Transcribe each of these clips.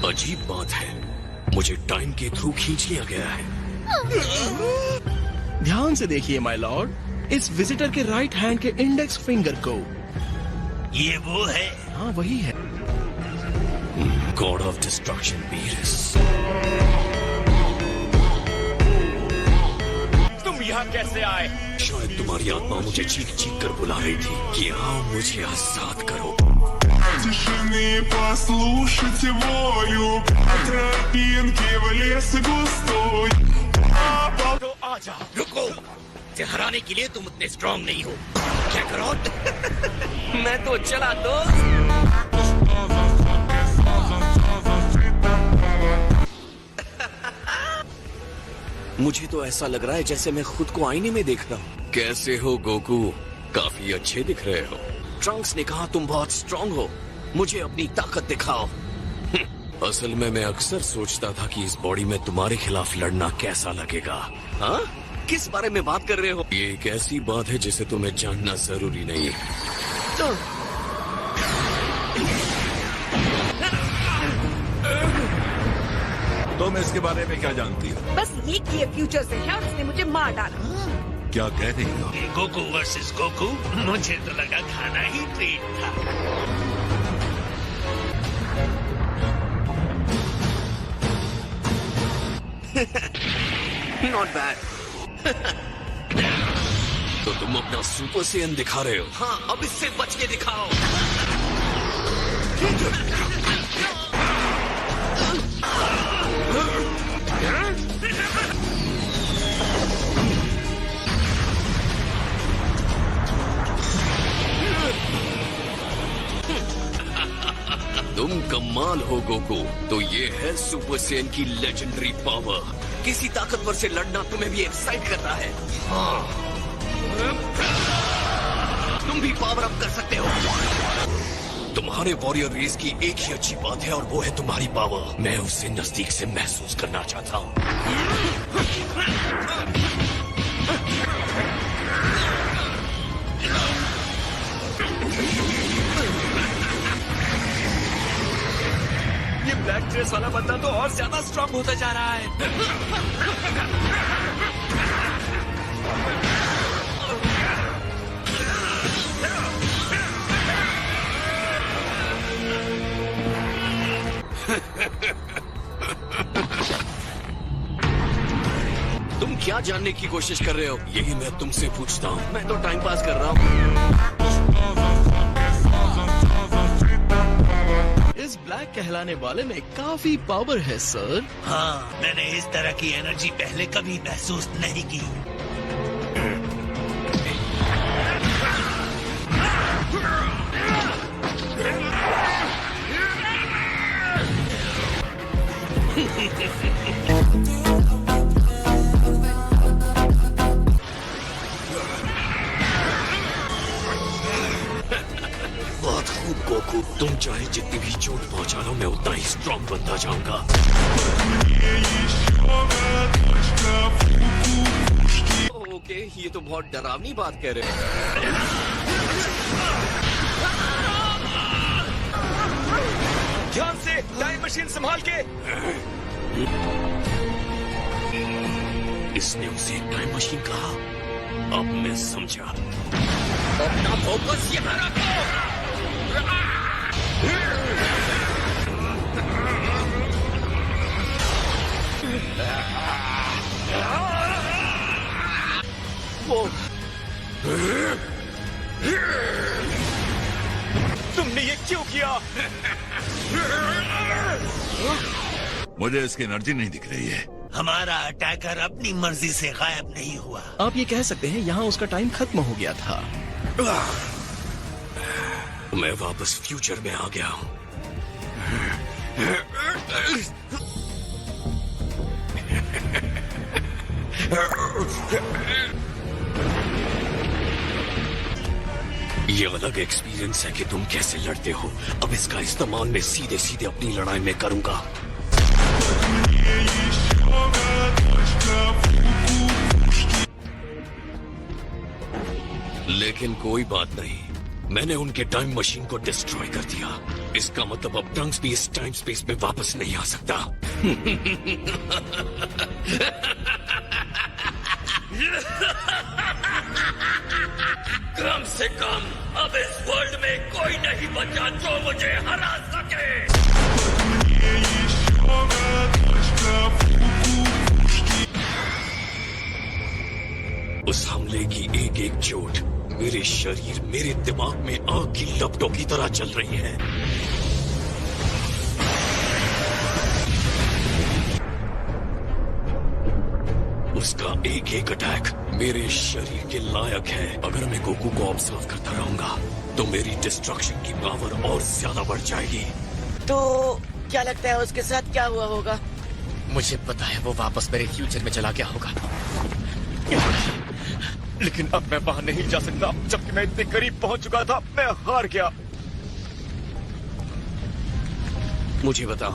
अजीब बात है, मुझे टाइम के थ्रू खींच लिया गया है। ध्यान से देखिए माय लॉर्ड, इस विजिटर के राइट हैंड के इंडेक्स फिंगर को। ये वो है? हाँ वही है। God of destruction Beerus. तुम यहाँ कैसे आए? शायद तुम्हारी आत्मा मुझे चीख चीख कर बुला रही थी कि आओ मुझे आजाद करो। Тишины послушайте волю, по тропинке в лес густой. तो आजा। रुको, इसे हराने के लिए तुम उतने स्ट्रांग नहीं हो। क्या करो? मैं तो चला दोस्त। मुझे तो ऐसा लग रहा है जैसे मैं खुद को आईने में देख रहा हूँ। कैसे हो गोकू? काफी अच्छे दिख रहे हो। ट्रंक्स ने कहा तुम बहुत स्ट्रांग हो, मुझे अपनी ताकत दिखाओ। असल में मैं अक्सर सोचता था कि इस बॉडी में तुम्हारे खिलाफ लड़ना कैसा लगेगा। हाँ? किस बारे में बात कर रहे हो? ये एक ऐसी बात है जिसे तुम्हें जानना जरूरी नहीं है। तुम इसके बारे में क्या जानती हो? बस ये कि ये फ्यूचर से है और उसने मुझे मार डाला। क्या कह रही हो? गोकू वर्सेस गोकू, मुझे तो लगा खाना ही ट्रीट था। Not bad. तो तुम अपना सुपर सेयन दिखा रहे हो? हाँ, अब इससे बच के दिखाओ। तुम कमाल हो गोकू। तो ये है सुपर सेयन की लेजेंडरी पावर। किसी ताकतवर से लड़ना तुम्हें भी एक्साइट करता है। हाँ। तुम भी पावर अप कर सकते हो। तुम्हारे वॉरियर रेस की एक ही अच्छी बात है और वो है तुम्हारी पावर। मैं उसे नजदीक से महसूस करना चाहता हूँ। ये ब्लैक ड्रेस वाला बंदा तो और ज्यादा स्ट्रांग होता जा रहा है। तुम क्या जानने की कोशिश कर रहे हो? यही मैं तुमसे पूछता हूँ। मैं तो टाइम पास कर रहा हूँ। इस ब्लैक कहलाने वाले में काफी पावर है सर। हाँ, मैंने इस तरह की एनर्जी पहले कभी महसूस नहीं की। बहुत खूब गोकू, तुम चाहे जितनी भी चोट पहुंचा लो, मैं उतना ही स्ट्रांग बनता जाऊंगा। ओके, ये तो बहुत डरावनी बात कह रहे हो। ध्यान से, टाइम मशीन संभाल के। इसने उसे टाइम मशीन कहा। अब मैं समझा। अपना फोकस यहाँ रखो। तुमने ये क्यों किया? मुझे इसकी एनर्जी नहीं दिख रही है। हमारा अटैकर अपनी मर्जी से गायब नहीं हुआ। आप ये कह सकते हैं यहाँ उसका टाइम खत्म हो गया था। मैं वापस फ्यूचर में आ गया हूँ। ये अलग एक्सपीरियंस है कि तुम कैसे लड़ते हो। अब इसका इस्तेमाल मैं सीधे सीधे अपनी लड़ाई में करूंगा। लेकिन कोई बात नहीं, मैंने उनके टाइम मशीन को डिस्ट्रॉय कर दिया। इसका मतलब अब ट्रंक्स भी इस टाइम स्पेस में वापस नहीं आ सकता। कम से कम अब इस वर्ल्ड में कोई नहीं बचा जो मुझे हरा सके। Мне еще гадочка в кукушке. उस हमले की एक एक चोट मेरे शरीर, मेरे दिमाग में आग की लपटों की तरह चल रही है। उसका एक एक अटैक मेरे शरीर के लायक है। अगर मैं गोकू को ऑब्जर्व करता रहूंगा तो मेरी डिस्ट्रक्शन की पावर और ज्यादा बढ़ जाएगी। तो क्या लगता है उसके साथ क्या हुआ होगा? मुझे पता है वो वापस मेरे फ्यूचर में चला गया होगा, लेकिन अब मैं वहां नहीं जा सकता। जबकि मैं इतने करीब पहुंच चुका था, मैं हार गया। मुझे बताओ,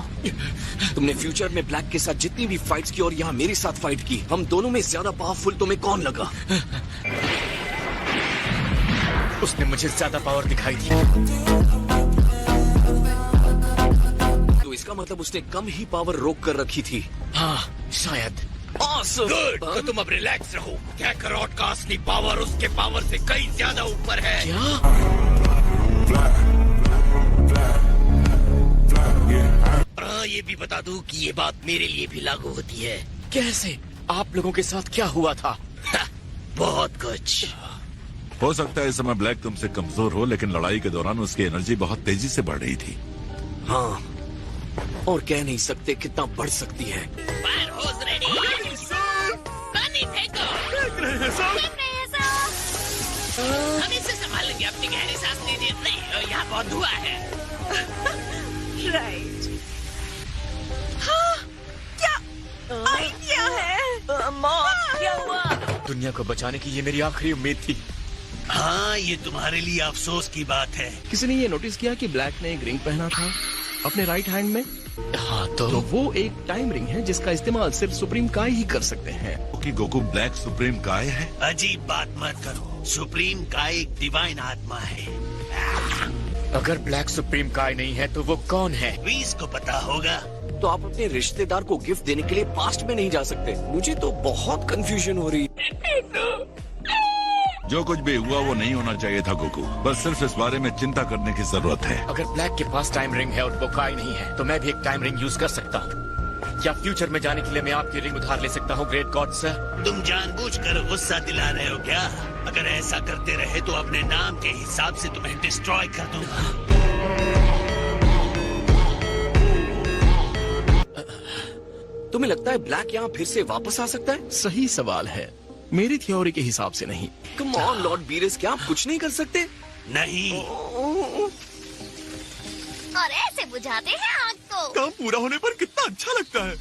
तुमने फ्यूचर में ब्लैक के साथ जितनी भी फाइट्स की और यहाँ मेरे साथ फाइट की, हम दोनों में ज्यादा पावरफुल तुम्हें कौन लगा? उसने मुझे ज्यादा पावर दिखाई दी। तो इसका मतलब उसने कम ही पावर रोक कर रखी थी। हाँ, शायद। Awesome! गुड, तो तुम अब रिलैक्स रहो। कैकरॉट का असली पावर उसके पावर से कई ज्यादा ऊपर है। क्या? हाँ, ये भी बता दूं कि ये बात मेरे लिए भी लागू होती है। कैसे? आप लोगों के साथ क्या हुआ था? बहुत कुछ। हो सकता है इस समय ब्लैक तुमसे कमजोर हो, लेकिन लड़ाई के दौरान उसकी एनर्जी बहुत तेजी से बढ़ रही थी। हाँ, और कह नहीं सकते कितना बढ़ सकती है। Fire hose ready. पानी फेंको। हम इसे संभाल लेंगे। अपनी गहरी सांस लीजिए। नहीं, यहाँ बहुत धुआं है। राइट। हाँ, क्या आइडिया है? क्या हुआ? दुनिया को बचाने की ये मेरी आखिरी उम्मीद थी। हाँ, ये तुम्हारे लिए अफसोस की बात है। किसी ने ये नोटिस किया कि ब्लैक ने एक रिंग पहना था अपने राइट हैंड में? हाँ, तो वो एक टाइम रिंग है जिसका इस्तेमाल सिर्फ सुप्रीम काय ही कर सकते हैं। कि गोकू ब्लैक सुप्रीम काय है? अजीब बात मत करो। सुप्रीम काय एक डिवाइन आत्मा है। अगर ब्लैक सुप्रीम काय नहीं है तो वो कौन है? वीस को पता होगा। तो आप अपने रिश्तेदार को गिफ्ट देने के लिए पास्ट में नहीं जा सकते। मुझे तो बहुत कंफ्यूजन हो रही है। जो कुछ भी हुआ वो नहीं होना चाहिए था गोकू। बस सिर्फ इस बारे में चिंता करने की जरूरत है। अगर ब्लैक के पास टाइम रिंग है और वो काय नहीं है, तो मैं भी एक टाइम रिंग यूज कर सकता हूँ। क्या फ्यूचर में जाने के लिए मैं आपकी रिंग उधार ले सकता हूँ, ग्रेट गॉड सर? तुम जानबूझकर गुस्सा दिला रहे हो क्या? अगर ऐसा करते रहे तो अपने नाम के हिसाब से तुम्हें डिस्ट्रॉय कर दूंगा। तुम्हें लगता है ब्लैक यहाँ फिर से वापस आ सकता है? सही सवाल है। मेरी थ्योरी के हिसाब से नहीं। कम ऑन लॉर्ड बीरस, क्या आप कुछ नहीं कर सकते? नहीं। और ऐसे बुझाते हैं आग को। काम पूरा होने पर कितना अच्छा लगता है।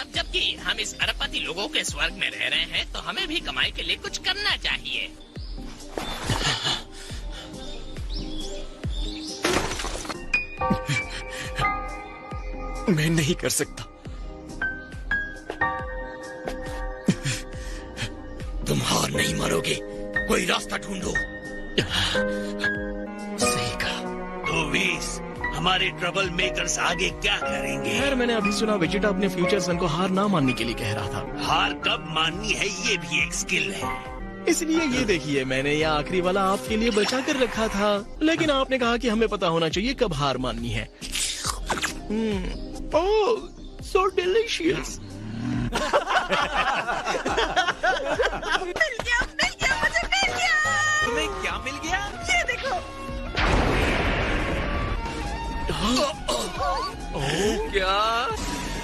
अब जबकि हम इस अरबपति लोगों के स्वर्ग में रह रहे हैं, तो हमें भी कमाई के लिए कुछ करना चाहिए। मैं नहीं कर सकता। तुम हार नहीं मारोगे। कोई रास्ता ढूंढो। सही कहा। तो वीस, हमारे ट्रबल मेकर्स आगे क्या करेंगे? खैर, मैंने अभी सुना वेजिटा अपने फ्यूचर सन को हार ना मानने के लिए कह रहा था। हार कब माननी है ये भी एक स्किल है। इसलिए ये देखिए, मैंने यह आखिरी वाला आपके लिए बचा कर रखा था, लेकिन आपने कहा कि हमें पता होना चाहिए कब हार माननी है। ओह, सो डिलीशियस। मिल गया, मुझे मिल गया। तुम्हें क्या मिल गया? ये देखो। क्या?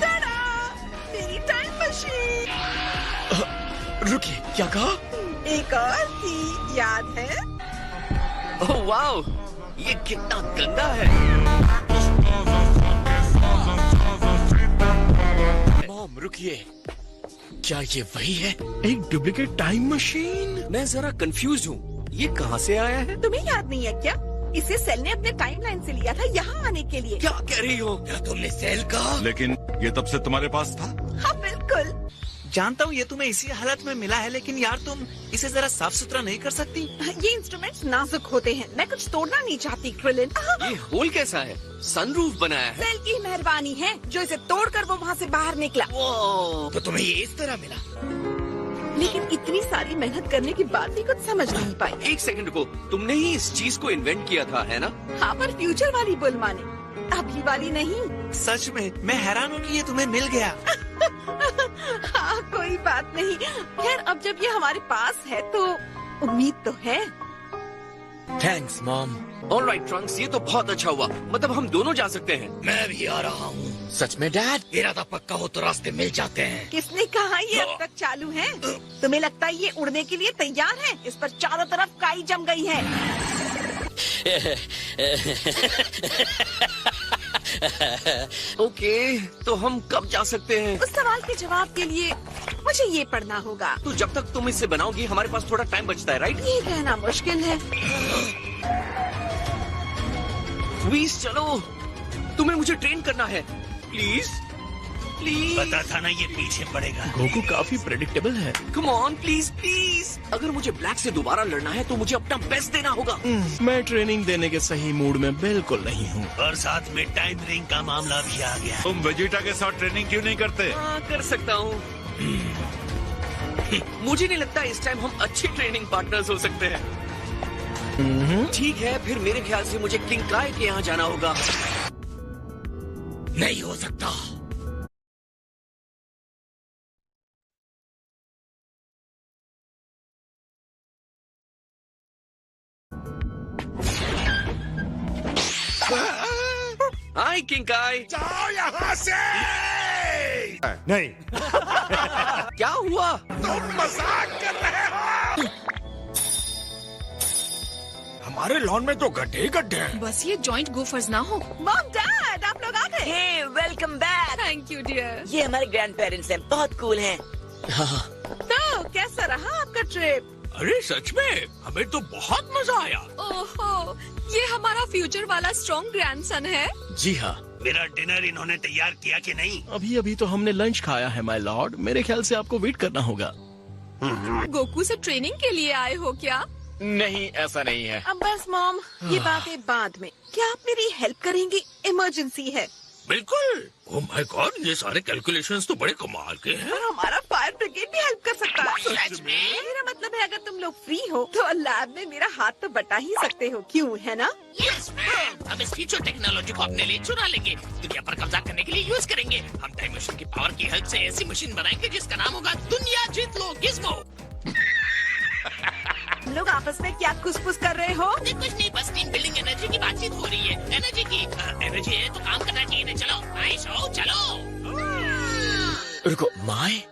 टाडा! मेरी टाइम मशीन। रुकिए, क्या कहा? एक और थी, याद है? ओह वाओ, ये कितना गंदा है। मॉम, रुकिए। क्या ये वही है? एक डुप्लीकेट टाइम मशीन? मैं जरा कंफ्यूज हूँ। ये कहाँ से आया है? तुम्हें याद नहीं है क्या? इसे सेल ने अपने टाइमलाइन से लिया था यहाँ आने के लिए। क्या कह रही हो? क्या तुमने सेल कहा? लेकिन ये तब से तुम्हारे पास था? हाँ बिल्कुल। जानता हूँ ये तुम्हें इसी हालत में मिला है, लेकिन यार तुम इसे जरा साफ सुथरा नहीं कर सकती? ये इंस्ट्रूमेंट्स नाजुक होते हैं, मैं कुछ तोड़ना नहीं चाहती क्रिलिन। ये होल कैसा है? सनरूफ बनाया है। सेल की मेहरबानी है जो इसे तोड़कर वो वहाँ से बाहर निकला। तो तुम्हें ये इस तरह मिला? लेकिन इतनी सारी मेहनत करने के बाद भी कुछ समझ नहीं पाई। एक सेकंड को, तुमने ही इस चीज को इन्वेंट किया था, है ना? हाँ, पर फ्यूचर वाली बुलमा ने, अभी वाली नहीं। सच में मैं हैरान हूँ कि ये तुम्हें मिल गया। हाँ, कोई बात नहीं। खैर, अब जब ये हमारे पास है तो उम्मीद तो है। Thanks mom. ऑलराइट ट्रंक्स, ये तो बहुत अच्छा हुआ। मतलब हम दोनों जा सकते हैं। मैं भी आ रहा हूँ। सच में डैड? इरादा पक्का हो तो रास्ते मिल जाते हैं। किसने कहा ये अब तक चालू है? तुम्हें लगता है ये उड़ने के लिए तैयार है? इस पर चारों तरफ काई जम गई है। ओके, तो हम कब जा सकते हैं? उस सवाल के जवाब के लिए मुझे ये पढ़ना होगा। तो जब तक तुम इसे बनाओगी हमारे पास थोड़ा टाइम बचता है, राइट? ये कहना मुश्किल है। प्लीज चलो, तुम्हें मुझे ट्रेन करना है। Please please. पता था ना ये पीछे पड़ेगा। गोकू काफी प्रेडिक्टेबल है। Come on please please. अगर मुझे ब्लैक से दोबारा लड़ना है तो मुझे अपना बेस्ट देना होगा। मैं ट्रेनिंग देने के सही मूड में बिल्कुल नहीं हूँ। और साथ में टाइम रिंग का मामला भी आ गया। तुम वेजिटा के साथ ट्रेनिंग क्यों नहीं करते? हाँ, कर सकता हूँ। मुझे नहीं लगता इस टाइम हम अच्छे ट्रेनिंग पार्टनर्स हो सकते हैं। ठीक है, फिर मेरे ख्याल से मुझे किंग काय के यहाँ जाना होगा। नहीं हो सकता। हाय किंग काय। जाओ यहाँ से। नहीं। क्या हुआ? तुम मजाक कर रहे हो? हमारे लॉन में तो गड्ढे ही गड्ढे हैं। बस ये जॉइंट गोफर्स ना हो। मॉम डैड, आप लोग आ गए। Hey, welcome back. Thank you dear. ये हमारे ग्रैंड पेरेंट्स हैं, बहुत कूल हैं। तो कैसा रहा आपका ट्रिप? अरे सच में हमें तो बहुत मजा आया। ओहो, ये हमारा फ्यूचर वाला स्ट्रॉन्ग ग्रैंडसन है। जी हाँ। मेरा डिनर इन्होंने तैयार किया कि नहीं? अभी अभी तो हमने लंच खाया है माय लॉर्ड। मेरे ख्याल से आपको वेट करना होगा। गोकू से ट्रेनिंग के लिए आए हो क्या? नहीं, ऐसा नहीं है। अब बस मॉम, ये बातें बाद में। क्या आप मेरी हेल्प करेंगी? इमरजेंसी है। बिल्कुल। ओह माय गॉड, ये सारे कैलकुलेशंस तो बड़े कमाल के हैं। और हमारा फायर ब्रिगेड भी हेल्प कर सकता है। सच में? मेरा मतलब है अगर तुम लोग फ्री हो तो लैब में मेरा हाथ तो बटा ही सकते हो, क्यों, है ना? यस मैम, हम इस फ्यूचर टेक्नोलॉजी को अपने लिए चुरा लेंगे, दुनिया पर कब्जा करने के लिए यूज करेंगे। हम टाइम मशीन की पावर की हेल्प से ऐसी मशीन बनाएंगे जिसका नाम होगा दुनिया जीत लो गिज़्मो। तुम लोग आपस में क्या कुछ कर रहे हो? कुछ नहीं, बस टीम बिल्डिंग एनर्जी की बातचीत हो रही है। एनर्जी की एनर्जी है तो काम करना चाहिए ना। चलो नाइस हो, चलो। रुको माय,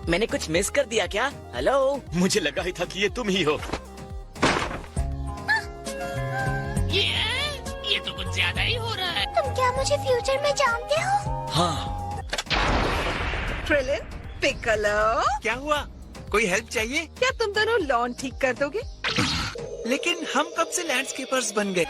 मैंने कुछ मिस कर दिया क्या? हेलो, मुझे लगा ही था कि ये तुम ही हो। ये तो कुछ ज्यादा ही हो रहा है। तुम क्या मुझे फ्यूचर में जानते हो? हाँ। ट्रिलिन, पिकलो, क्या हुआ? कोई हेल्प चाहिए? क्या तुम दोनों लॉन ठीक कर दोगे? लेकिन हम कब से लैंडस्केपर्स बन गए?